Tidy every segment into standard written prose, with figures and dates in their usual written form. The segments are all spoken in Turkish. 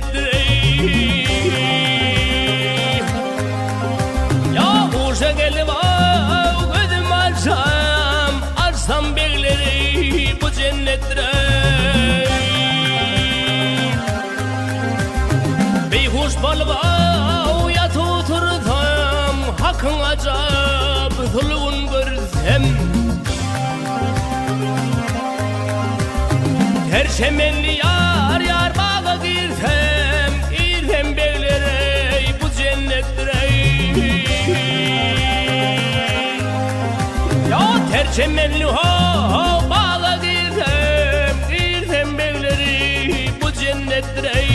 cennettir ey. Ya uşa gelip gözüm açsam bekleri bu cennettir ey. Beyhuş balığa yat otursam hakkın acab zulun görsem. Her şemenli yar bağa girsem beylere bu cennettir ey. Ya her şemenli bağa girsem beylere bu cennettir ey.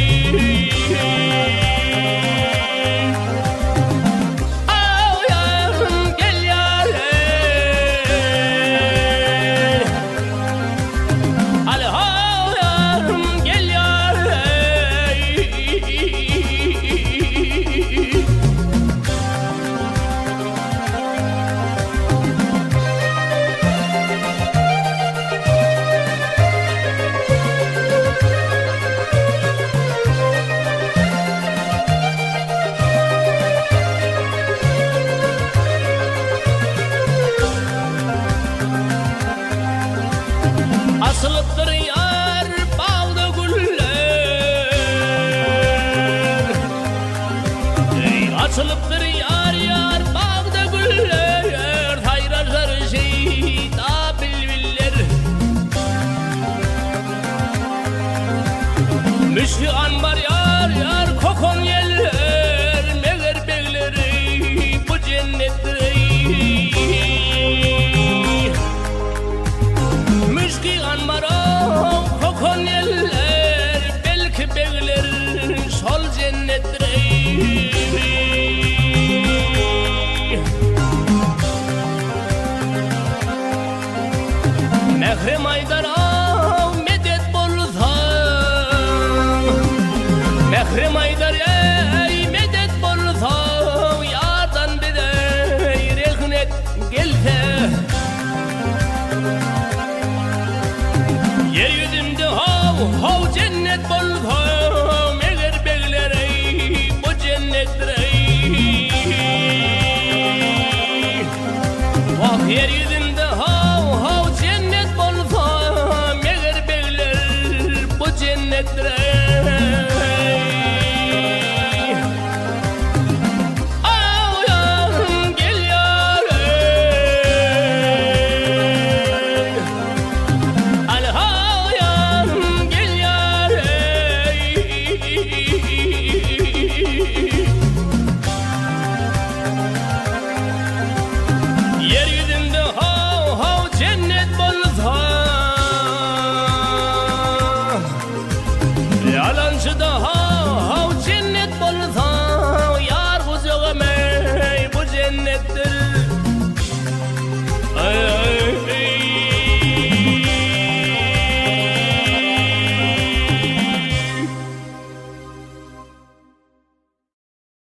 Asılıptır yar bağda güller, asılıptır yar bağda güller. Hayrarlar şeyda bilbiller. Müşkü anbar yar kokon yeller. Meğer bekleri bu cennettir ey. Müşkü anbarım kokon yeller. Belki bekler sol cennettir ey. Mehrem Aydar'a medet bolsa, Mehrem Aydar ey medet bolsa, yardan bize rehnet gelse. Yeryüzünde hav cennet bolsa, meğer bekler ey bu cennettir ey. Vah yeryüzünde hav cennet bolsa, meğer bekler bu cennettir ey.